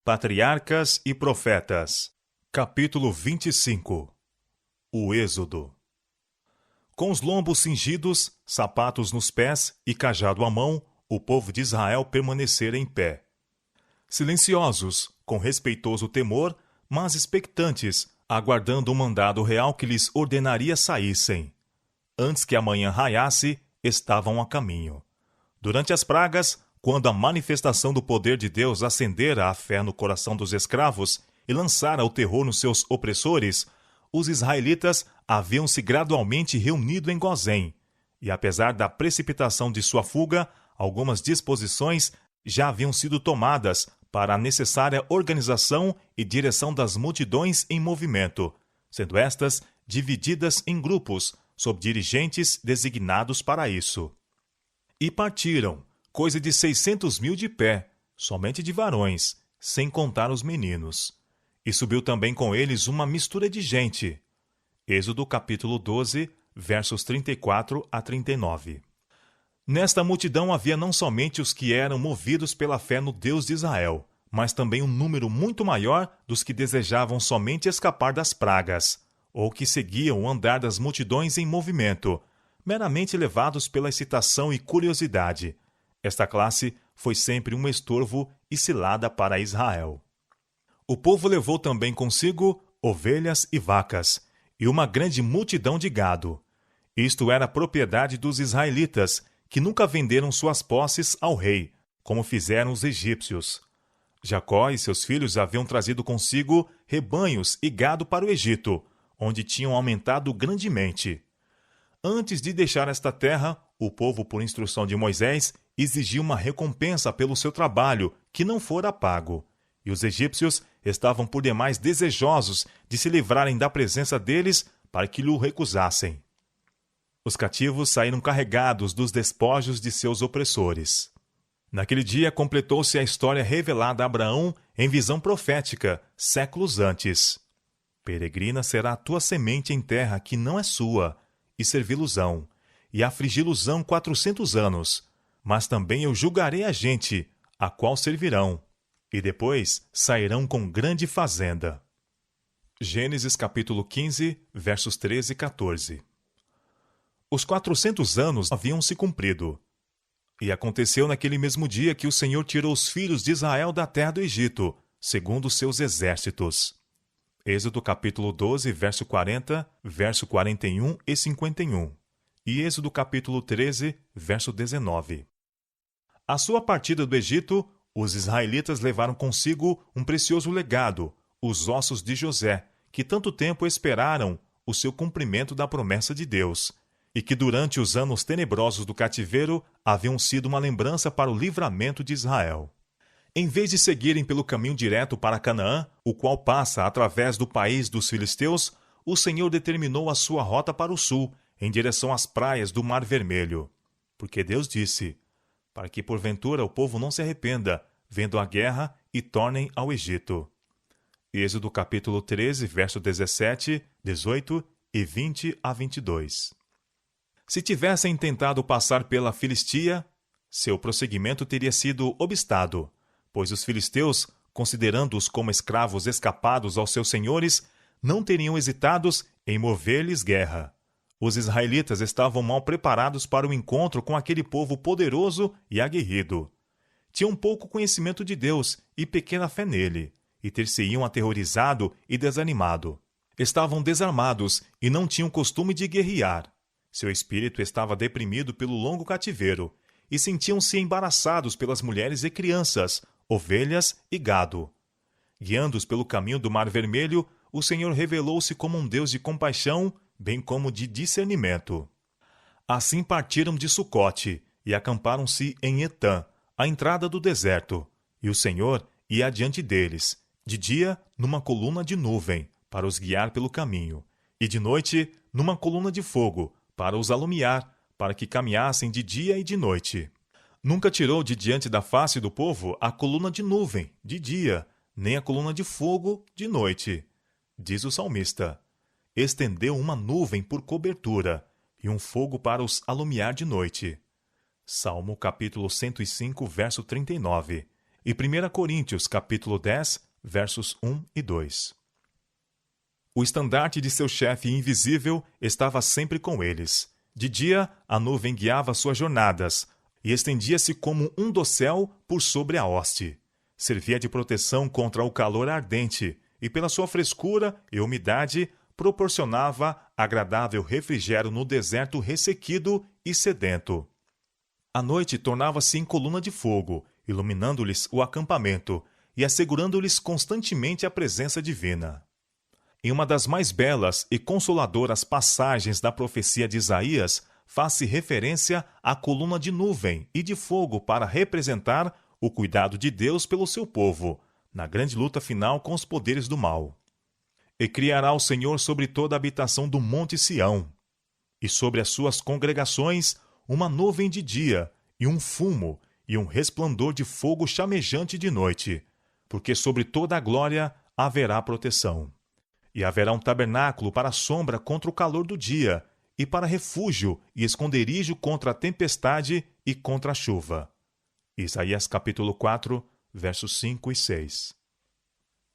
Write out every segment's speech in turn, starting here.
Patriarcas e Profetas. Capítulo 25. O Êxodo. Com os lombos cingidos, sapatos nos pés e cajado à mão, o povo de Israel permanecera em pé. Silenciosos, com respeitoso temor, mas expectantes, aguardando o mandado real que lhes ordenaria saíssem. Antes que a manhã raiasse, estavam a caminho. Durante as pragas, quando a manifestação do poder de Deus acendera a fé no coração dos escravos e lançara o terror nos seus opressores, os israelitas haviam-se gradualmente reunido em Gozém, e apesar da precipitação de sua fuga, algumas disposições já haviam sido tomadas para a necessária organização e direção das multidões em movimento, sendo estas divididas em grupos, sob dirigentes designados para isso. E partiram, coisa de 600.000 de pé, somente de varões, sem contar os meninos. E subiu também com eles uma mistura de gente. Êxodo capítulo 12, versos 34 a 39. Nesta multidão havia não somente os que eram movidos pela fé no Deus de Israel, mas também um número muito maior dos que desejavam somente escapar das pragas, ou que seguiam o andar das multidões em movimento, meramente levados pela excitação e curiosidade. Esta classe foi sempre um estorvo e cilada para Israel. O povo levou também consigo ovelhas e vacas, e uma grande multidão de gado. Isto era propriedade dos israelitas, que nunca venderam suas posses ao rei, como fizeram os egípcios. Jacó e seus filhos haviam trazido consigo rebanhos e gado para o Egito, onde tinham aumentado grandemente. Antes de deixar esta terra, o povo, por instrução de Moisés, exigiu uma recompensa pelo seu trabalho, que não fora pago. E os egípcios estavam por demais desejosos de se livrarem da presença deles para que lhe recusassem. Os cativos saíram carregados dos despojos de seus opressores. Naquele dia completou-se a história revelada a Abraão em visão profética, séculos antes. Peregrina será a tua semente em terra que não é sua, e servi-los-ão, e afligi-los-ão 400 anos. Mas também eu julgarei a gente, a qual servirão, e depois sairão com grande fazenda. Gênesis capítulo 15, versos 13 e 14. Os 400 anos haviam se cumprido. E aconteceu naquele mesmo dia que o Senhor tirou os filhos de Israel da terra do Egito, segundo os seus exércitos. Êxodo capítulo 12, verso 40, verso 41 e 51. E Êxodo capítulo 13, verso 19. À sua partida do Egito, os israelitas levaram consigo um precioso legado, os ossos de José, que tanto tempo esperaram o seu cumprimento da promessa de Deus, e que durante os anos tenebrosos do cativeiro haviam sido uma lembrança para o livramento de Israel. Em vez de seguirem pelo caminho direto para Canaã, o qual passa através do país dos filisteus, o Senhor determinou a sua rota para o sul, em direção às praias do Mar Vermelho. Porque Deus disse, para que porventura o povo não se arrependa, vendo a guerra, e tornem ao Egito. Êxodo capítulo 13, verso 17, 18 e 20 a 22. Se tivessem tentado passar pela Filistia, seu prosseguimento teria sido obstado, pois os filisteus, considerando-os como escravos escapados aos seus senhores, não teriam hesitados em mover-lhes guerra. Os israelitas estavam mal preparados para o encontro com aquele povo poderoso e aguerrido. Tinham pouco conhecimento de Deus e pequena fé nele, e ter-se-iam aterrorizado e desanimado. Estavam desarmados e não tinham costume de guerrear. Seu espírito estava deprimido pelo longo cativeiro, e sentiam-se embaraçados pelas mulheres e crianças, ovelhas e gado. Guiando-os pelo caminho do Mar Vermelho, o Senhor revelou-se como um Deus de compaixão, bem como de discernimento. Assim partiram de Sucote e acamparam-se em Etã, à entrada do deserto, e o Senhor ia adiante deles, de dia numa coluna de nuvem, para os guiar pelo caminho, e de noite numa coluna de fogo, para os alumiar, para que caminhassem de dia e de noite. Nunca tirou de diante da face do povo a coluna de nuvem, de dia, nem a coluna de fogo, de noite. Diz o salmista, estendeu uma nuvem por cobertura, e um fogo para os alumiar de noite. Salmo capítulo 105, verso 39. e 1 Coríntios, capítulo 10, versos 1 e 2. O estandarte de seu chefe invisível estava sempre com eles. De dia, a nuvem guiava suas jornadas, e estendia-se como um dossel por sobre a hoste. Servia de proteção contra o calor ardente, e pela sua frescura e umidade, proporcionava agradável refrigério no deserto ressequido e sedento. A noite tornava-se em coluna de fogo, iluminando-lhes o acampamento e assegurando-lhes constantemente a presença divina. Em uma das mais belas e consoladoras passagens da profecia de Isaías, faz-se referência à coluna de nuvem e de fogo para representar o cuidado de Deus pelo seu povo, na grande luta final com os poderes do mal. E criará o Senhor sobre toda a habitação do monte Sião, e sobre as suas congregações uma nuvem de dia, e um fumo, e um resplendor de fogo chamejante de noite, porque sobre toda a glória haverá proteção. E haverá um tabernáculo para a sombra contra o calor do dia, e para refúgio e esconderijo contra a tempestade e contra a chuva. Isaías capítulo 4, versos 5 e 6.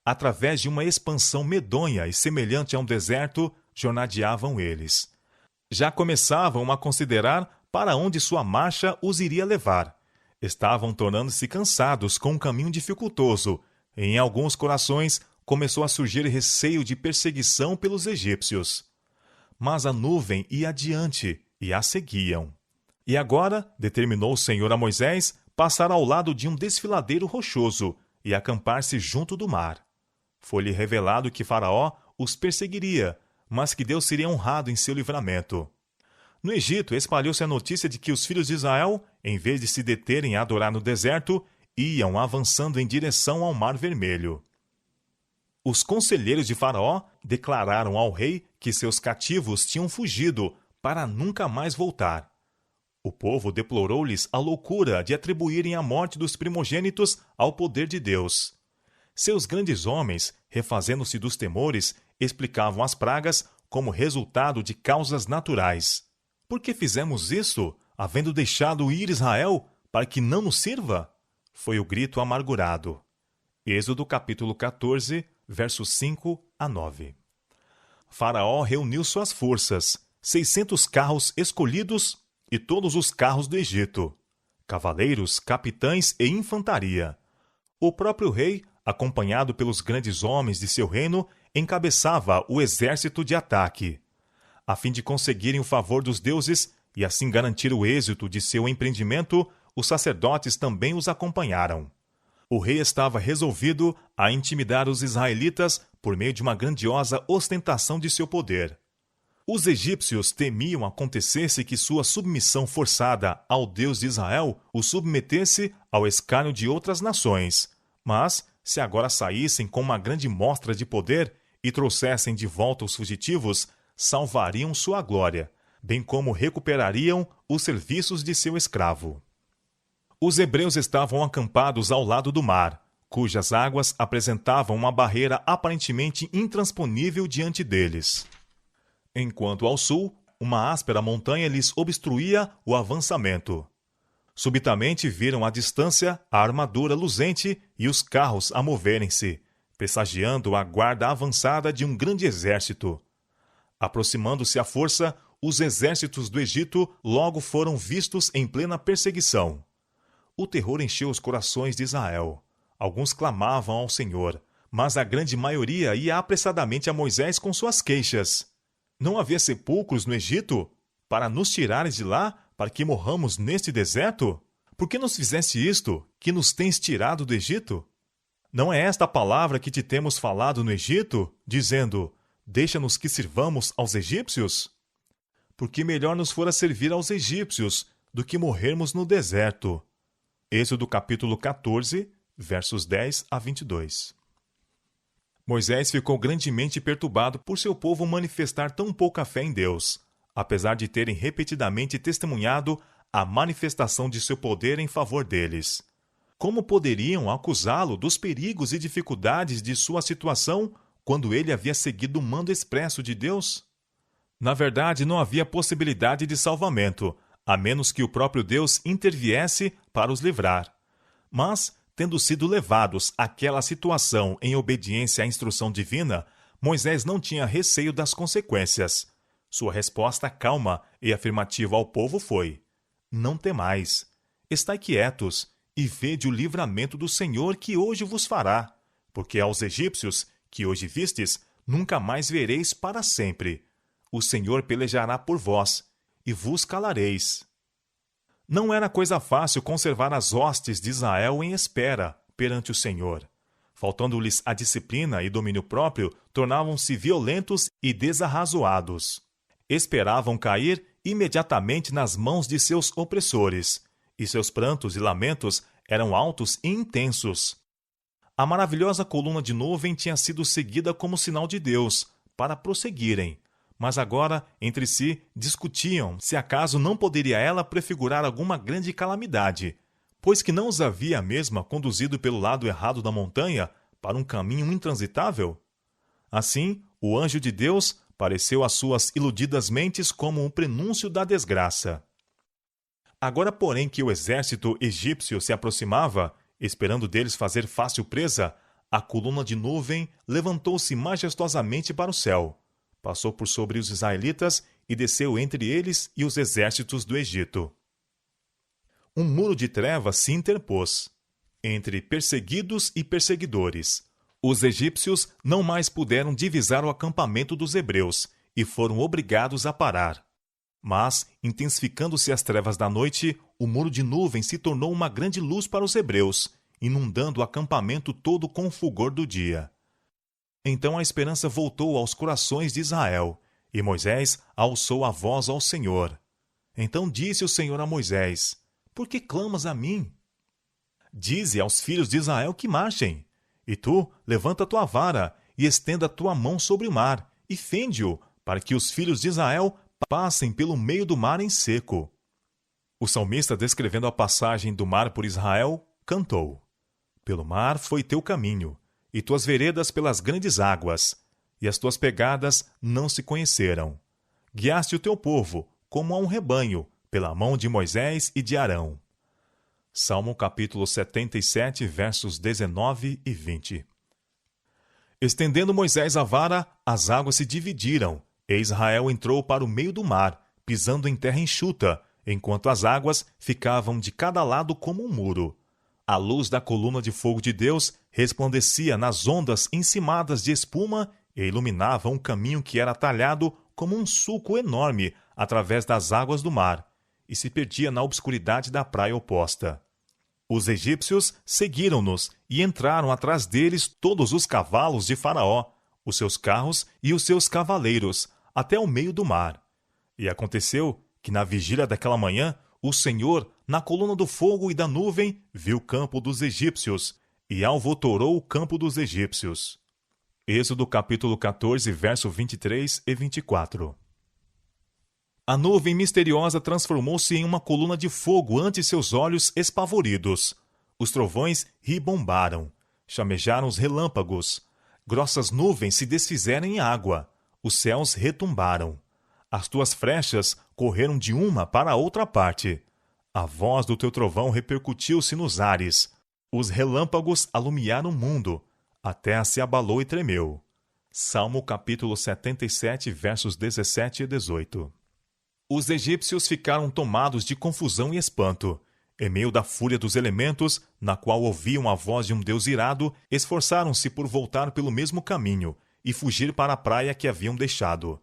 Através de uma expansão medonha e semelhante a um deserto, jornadeavam eles. Já começavam a considerar para onde sua marcha os iria levar. Estavam tornando-se cansados com um caminho dificultoso, e em alguns corações começou a surgir receio de perseguição pelos egípcios. Mas a nuvem ia adiante, e a seguiam. E agora determinou o Senhor a Moisés passar ao lado de um desfiladeiro rochoso e acampar-se junto do mar. Foi-lhe revelado que Faraó os perseguiria, mas que Deus seria honrado em seu livramento. No Egito, espalhou-se a notícia de que os filhos de Israel, em vez de se deterem a adorar no deserto, iam avançando em direção ao Mar Vermelho. Os conselheiros de Faraó declararam ao rei que seus cativos tinham fugido para nunca mais voltar. O povo deplorou-lhes a loucura de atribuírem a morte dos primogênitos ao poder de Deus. Seus grandes homens, refazendo-se dos temores, explicavam as pragas como resultado de causas naturais. Por que fizemos isso, havendo deixado ir Israel, para que não nos sirva? Foi o grito amargurado. Êxodo capítulo 14, versos 5 a 9. Faraó reuniu suas forças, 600 carros escolhidos e todos os carros do Egito, cavaleiros, capitães e infantaria. O próprio rei, acompanhado pelos grandes homens de seu reino, encabeçava o exército de ataque. A fim de conseguirem o favor dos deuses e assim garantir o êxito de seu empreendimento, os sacerdotes também os acompanharam. O rei estava resolvido a intimidar os israelitas por meio de uma grandiosa ostentação de seu poder. Os egípcios temiam acontecesse que sua submissão forçada ao Deus de Israel o submetesse ao escárnio de outras nações. Mas, se agora saíssem com uma grande mostra de poder e trouxessem de volta os fugitivos, salvariam sua glória, bem como recuperariam os serviços de seu escravo. Os hebreus estavam acampados ao lado do mar, cujas águas apresentavam uma barreira aparentemente intransponível diante deles. Enquanto ao sul, uma áspera montanha lhes obstruía o avançamento. Subitamente viram à distância a armadura luzente e os carros a moverem-se, pressagiando a guarda avançada de um grande exército. Aproximando-se à força, os exércitos do Egito logo foram vistos em plena perseguição. O terror encheu os corações de Israel. Alguns clamavam ao Senhor, mas a grande maioria ia apressadamente a Moisés com suas queixas. Não havia sepulcros no Egito? Para nos tirares de lá, para que morramos neste deserto? Por que nos fizeste isto, que nos tens tirado do Egito? Não é esta a palavra que te temos falado no Egito, dizendo, deixa-nos que sirvamos aos egípcios? Porque melhor nos fora servir aos egípcios do que morrermos no deserto. Êxodo capítulo 14, versos 10 a 22. Moisés ficou grandemente perturbado por seu povo manifestar tão pouca fé em Deus, apesar de terem repetidamente testemunhado a manifestação de seu poder em favor deles. Como poderiam acusá-lo dos perigos e dificuldades de sua situação quando ele havia seguido o mando expresso de Deus? Na verdade, não havia possibilidade de salvamento, a menos que o próprio Deus interviesse para os livrar. Mas, Tendo sido levados àquela situação em obediência à instrução divina, Moisés não tinha receio das consequências. Sua resposta calma e afirmativa ao povo foi: Não temais, estai quietos e vede o livramento do Senhor que hoje vos fará, porque aos egípcios, que hoje vistes, nunca mais vereis para sempre. O Senhor pelejará por vós, e vos calareis. Não era coisa fácil conservar as hostes de Israel em espera perante o Senhor. Faltando-lhes a disciplina e domínio próprio, tornavam-se violentos e desarrazoados. Esperavam cair imediatamente nas mãos de seus opressores, e seus prantos e lamentos eram altos e intensos. A maravilhosa coluna de nuvem tinha sido seguida como sinal de Deus, para prosseguirem, mas agora, entre si, discutiam se acaso não poderia ela prefigurar alguma grande calamidade, pois que não os havia a mesma conduzido pelo lado errado da montanha para um caminho intransitável? Assim, o anjo de Deus pareceu às suas iludidas mentes como um prenúncio da desgraça. Agora, porém, que o exército egípcio se aproximava, esperando deles fazer fácil presa, a coluna de nuvem levantou-se majestosamente para o céu, passou por sobre os israelitas e desceu entre eles e os exércitos do Egito. Um muro de trevas se interpôs entre perseguidos e perseguidores. Os egípcios não mais puderam divisar o acampamento dos hebreus e foram obrigados a parar. Mas, intensificando-se as trevas da noite, o muro de nuvem se tornou uma grande luz para os hebreus, inundando o acampamento todo com o fulgor do dia. Então a esperança voltou aos corações de Israel, e Moisés alçou a voz ao Senhor. Então disse o Senhor a Moisés: Por que clamas a mim? Dize aos filhos de Israel que marchem. E tu, levanta tua vara, e estenda tua mão sobre o mar, e fende-o, para que os filhos de Israel passem pelo meio do mar em seco. O salmista, descrevendo a passagem do mar por Israel, cantou: Pelo mar foi teu caminho, e tuas veredas pelas grandes águas, e as tuas pegadas não se conheceram. Guiaste o teu povo, como a um rebanho, pela mão de Moisés e de Arão. Salmo capítulo 77, versos 19 e 20. Estendendo Moisés a vara, as águas se dividiram, e Israel entrou para o meio do mar, pisando em terra enxuta, enquanto as águas ficavam de cada lado como um muro. A luz da coluna de fogo de Deus resplandecia nas ondas encimadas de espuma e iluminava um caminho que era talhado como um sulco enorme através das águas do mar, e se perdia na obscuridade da praia oposta. Os egípcios seguiram-nos e entraram atrás deles todos os cavalos de Faraó, os seus carros e os seus cavaleiros, até o meio do mar. E aconteceu que na vigília daquela manhã, o Senhor, na coluna do fogo e da nuvem, viu o campo dos egípcios e alvotorou o campo dos egípcios. Êxodo capítulo 14, verso 23 e 24. A nuvem misteriosa transformou-se em uma coluna de fogo ante seus olhos espavoridos. Os trovões ribombaram, chamejaram os relâmpagos. Grossas nuvens se desfizeram em água. Os céus retumbaram. As tuas frechas correram de uma para a outra parte. A voz do teu trovão repercutiu-se nos ares. Os relâmpagos alumiaram o mundo. A terra se abalou e tremeu. Salmo capítulo 77, versos 17 e 18. Os egípcios ficaram tomados de confusão e espanto. Em meio da fúria dos elementos, na qual ouviam a voz de um Deus irado, esforçaram-se por voltar pelo mesmo caminho e fugir para a praia que haviam deixado.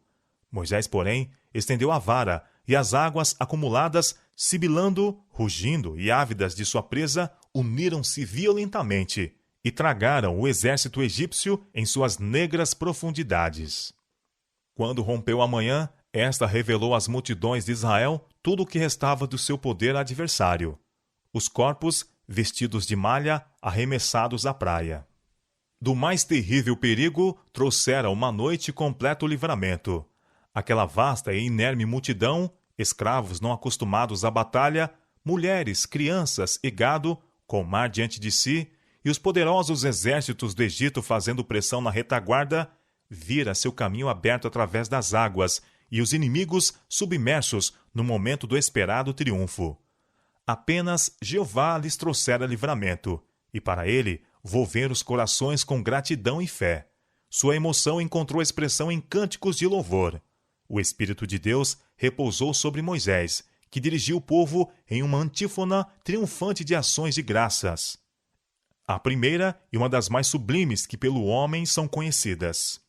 Moisés, porém, estendeu a vara, e as águas acumuladas, sibilando, rugindo e ávidas de sua presa, uniram-se violentamente e tragaram o exército egípcio em suas negras profundidades. Quando rompeu a manhã, esta revelou às multidões de Israel tudo o que restava do seu poder adversário. Os corpos, vestidos de malha, arremessados à praia. Do mais terrível perigo, trouxera uma noite completo livramento. Aquela vasta e inerme multidão, escravos não acostumados à batalha, mulheres, crianças e gado, com o mar diante de si, e os poderosos exércitos do Egito fazendo pressão na retaguarda, vira seu caminho aberto através das águas, e os inimigos submersos no momento do esperado triunfo. Apenas Jeová lhes trouxera livramento, e para ele volver os corações com gratidão e fé. Sua emoção encontrou expressão em cânticos de louvor. O Espírito de Deus repousou sobre Moisés, que dirigiu o povo em uma antífona triunfante de ações de graças. A primeira e uma das mais sublimes que pelo homem são conhecidas.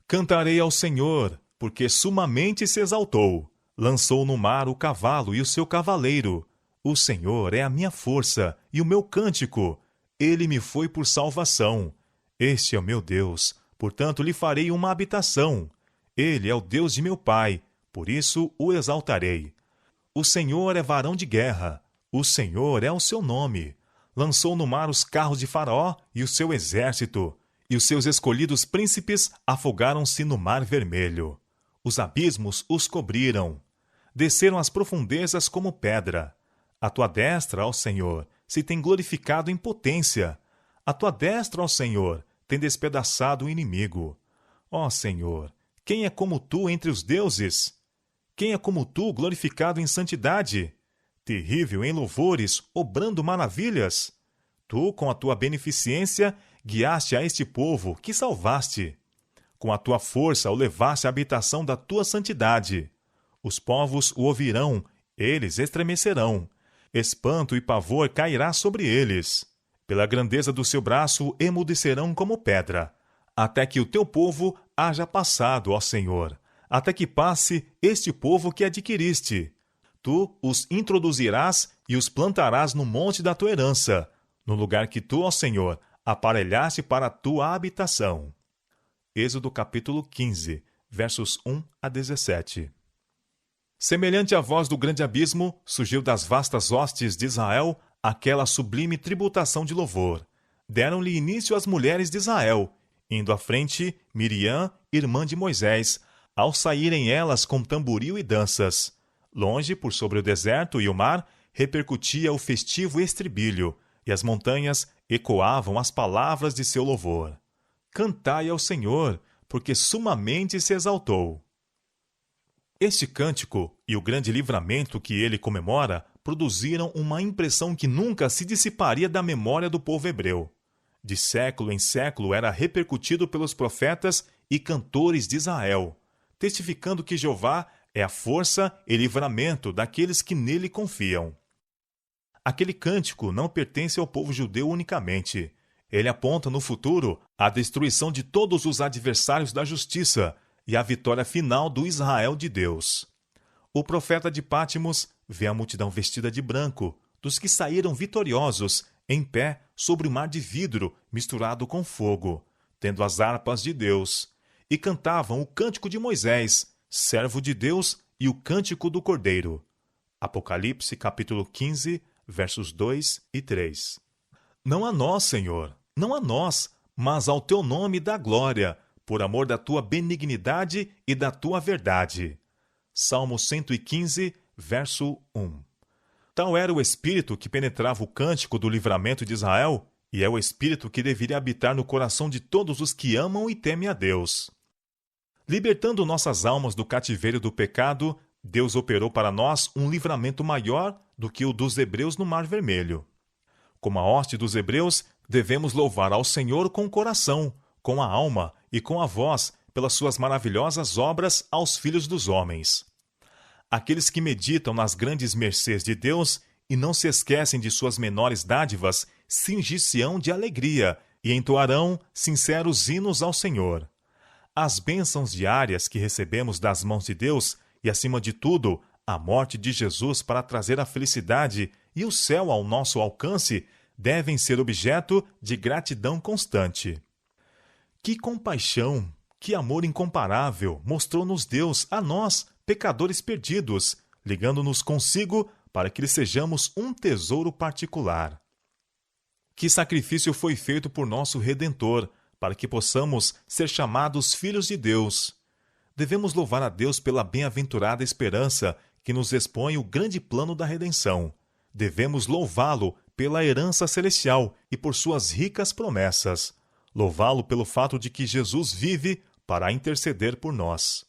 Cantarei ao Senhor, porque sumamente se exaltou. Lançou no mar o cavalo e o seu cavaleiro. O Senhor é a minha força e o meu cântico. Ele me foi por salvação. Este é o meu Deus, portanto lhe farei uma habitação. Ele é o Deus de meu pai, por isso o exaltarei. O Senhor é varão de guerra. O Senhor é o seu nome. Lançou no mar os carros de Faraó e o seu exército, e os seus escolhidos príncipes afogaram-se no mar vermelho. Os abismos os cobriram. Desceram as profundezas como pedra. A tua destra, ó Senhor, se tem glorificado em potência. A tua destra, ó Senhor, tem despedaçado o inimigo. Ó Senhor, quem é como tu entre os deuses? Quem é como tu, glorificado em santidade? Terrível em louvores, obrando maravilhas. Tu, com a tua beneficência, guiaste a este povo que salvaste. Com a tua força o levaste à habitação da tua santidade. Os povos o ouvirão, eles estremecerão. Espanto e pavor cairá sobre eles. Pela grandeza do seu braço emudecerão como pedra, até que o teu povo haja passado, ó Senhor, até que passe este povo que adquiriste. Tu os introduzirás e os plantarás no monte da tua herança, no lugar que tu, ó Senhor, aparelhaste para a tua habitação. Êxodo capítulo 15, versos 1 a 17. Semelhante à voz do grande abismo, surgiu das vastas hostes de Israel aquela sublime tributação de louvor. Deram-lhe início as mulheres de Israel, indo à frente Miriam, irmã de Moisés, ao saírem elas com tamboril e danças. Longe, por sobre o deserto e o mar, repercutia o festivo estribilho, e as montanhas ecoavam as palavras de seu louvor. Cantai ao Senhor, porque sumamente se exaltou. Este cântico e o grande livramento que ele comemora produziram uma impressão que nunca se dissiparia da memória do povo hebreu. De século em século era repercutido pelos profetas e cantores de Israel, testificando que Jeová é a força e livramento daqueles que nele confiam. Aquele cântico não pertence ao povo judeu unicamente. Ele aponta no futuro a destruição de todos os adversários da justiça e a vitória final do Israel de Deus. O profeta de Pátimos vê a multidão vestida de branco, dos que saíram vitoriosos, em pé sobre o mar de vidro misturado com fogo, tendo as harpas de Deus, e cantavam o cântico de Moisés, servo de Deus, e o cântico do Cordeiro. Apocalipse capítulo 15, versos 2 e 3. Não a nós, Senhor, não a nós, mas ao teu nome dá glória, por amor da tua benignidade e da tua verdade. Salmo 115, verso 1. Tal era o espírito que penetrava o cântico do livramento de Israel, e é o espírito que deveria habitar no coração de todos os que amam e temem a Deus. Libertando nossas almas do cativeiro do pecado, Deus operou para nós um livramento maior do que o dos hebreus no Mar Vermelho. Como a hoste dos hebreus, devemos louvar ao Senhor com o coração, com a alma e com a voz, pelas suas maravilhosas obras aos filhos dos homens. Aqueles que meditam nas grandes mercês de Deus e não se esquecem de suas menores dádivas, cingir-se-ão de alegria e entoarão sinceros hinos ao Senhor. As bênçãos diárias que recebemos das mãos de Deus e, acima de tudo, a morte de Jesus para trazer a felicidade e o céu ao nosso alcance, devem ser objeto de gratidão constante. Que compaixão, que amor incomparável mostrou-nos Deus a nós, pecadores perdidos, ligando-nos consigo para que lhe sejamos um tesouro particular. Que sacrifício foi feito por nosso Redentor, para que possamos ser chamados filhos de Deus. Devemos louvar a Deus pela bem-aventurada esperança que nos expõe o grande plano da redenção. Devemos louvá-lo pela herança celestial e por suas ricas promessas. Louvá-lo pelo fato de que Jesus vive para interceder por nós.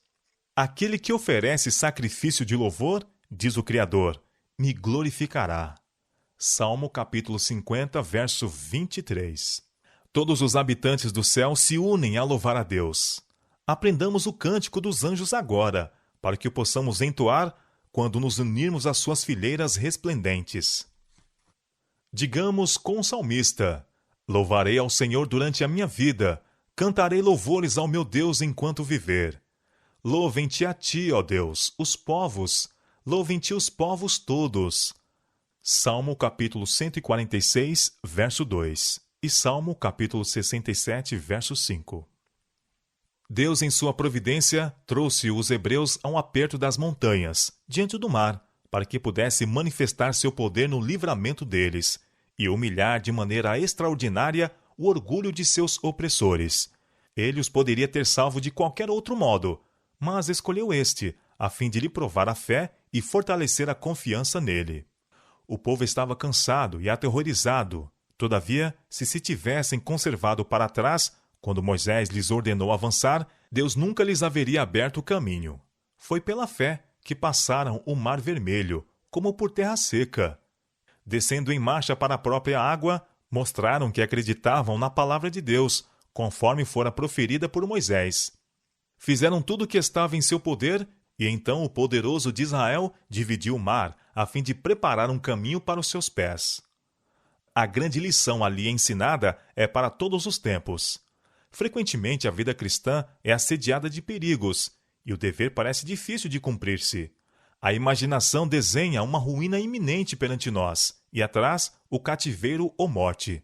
Aquele que oferece sacrifício de louvor, diz o Criador, me glorificará. Salmo capítulo 50, verso 23. Todos os habitantes do céu se unem a louvar a Deus. Aprendamos o cântico dos anjos agora, para que o possamos entoar quando nos unirmos às suas fileiras resplendentes. Digamos com o salmista: louvarei ao Senhor durante a minha vida, cantarei louvores ao meu Deus enquanto viver. Louvem-te a ti, ó Deus, os povos, louvem-te os povos todos. Salmo capítulo 146, verso 2 e Salmo capítulo 67, verso 5. Deus, em sua providência, trouxe os hebreus a um aperto das montanhas, diante do mar, para que pudesse manifestar seu poder no livramento deles e humilhar de maneira extraordinária o orgulho de seus opressores. Ele os poderia ter salvo de qualquer outro modo, mas escolheu este, a fim de lhe provar a fé e fortalecer a confiança nele. O povo estava cansado e aterrorizado. Todavia, se tivessem conservado para trás, quando Moisés lhes ordenou avançar, Deus nunca lhes haveria aberto o caminho. Foi pela fé que passaram o Mar Vermelho, como por terra seca. Descendo em marcha para a própria água, mostraram que acreditavam na palavra de Deus, conforme fora proferida por Moisés. Fizeram tudo o que estava em seu poder, e então o poderoso de Israel dividiu o mar, a fim de preparar um caminho para os seus pés. A grande lição ali ensinada é para todos os tempos. Frequentemente a vida cristã é assediada de perigos, e o dever parece difícil de cumprir-se. A imaginação desenha uma ruína iminente perante nós, e atrás o cativeiro ou morte.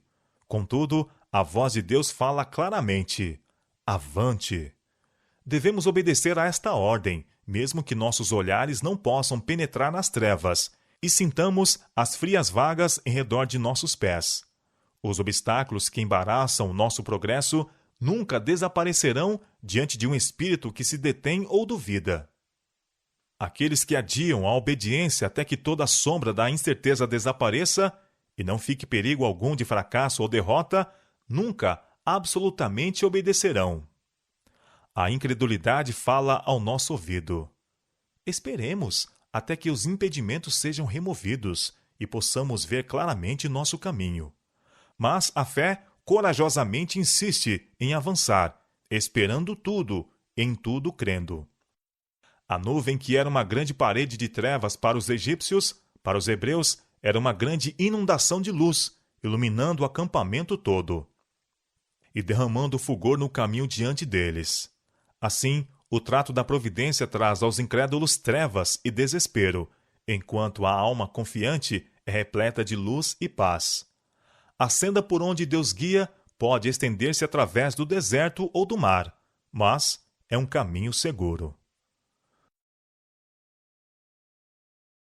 Contudo, a voz de Deus fala claramente: avante! Devemos obedecer a esta ordem, mesmo que nossos olhares não possam penetrar nas trevas, e sintamos as frias vagas em redor de nossos pés. Os obstáculos que embaraçam o nosso progresso nunca desaparecerão diante de um espírito que se detém ou duvida. Aqueles que adiam a obediência até que toda a sombra da incerteza desapareça e não fique perigo algum de fracasso ou derrota, nunca absolutamente obedecerão. A incredulidade fala ao nosso ouvido: esperemos até que os impedimentos sejam removidos e possamos ver claramente nosso caminho. Mas a fé corajosamente insiste em avançar, esperando tudo, em tudo crendo. A nuvem, que era uma grande parede de trevas para os egípcios, para os hebreus, era uma grande inundação de luz, iluminando o acampamento todo e derramando fulgor no caminho diante deles. Assim, o trato da providência traz aos incrédulos trevas e desespero, enquanto a alma confiante é repleta de luz e paz. A senda por onde Deus guia pode estender-se através do deserto ou do mar, mas é um caminho seguro.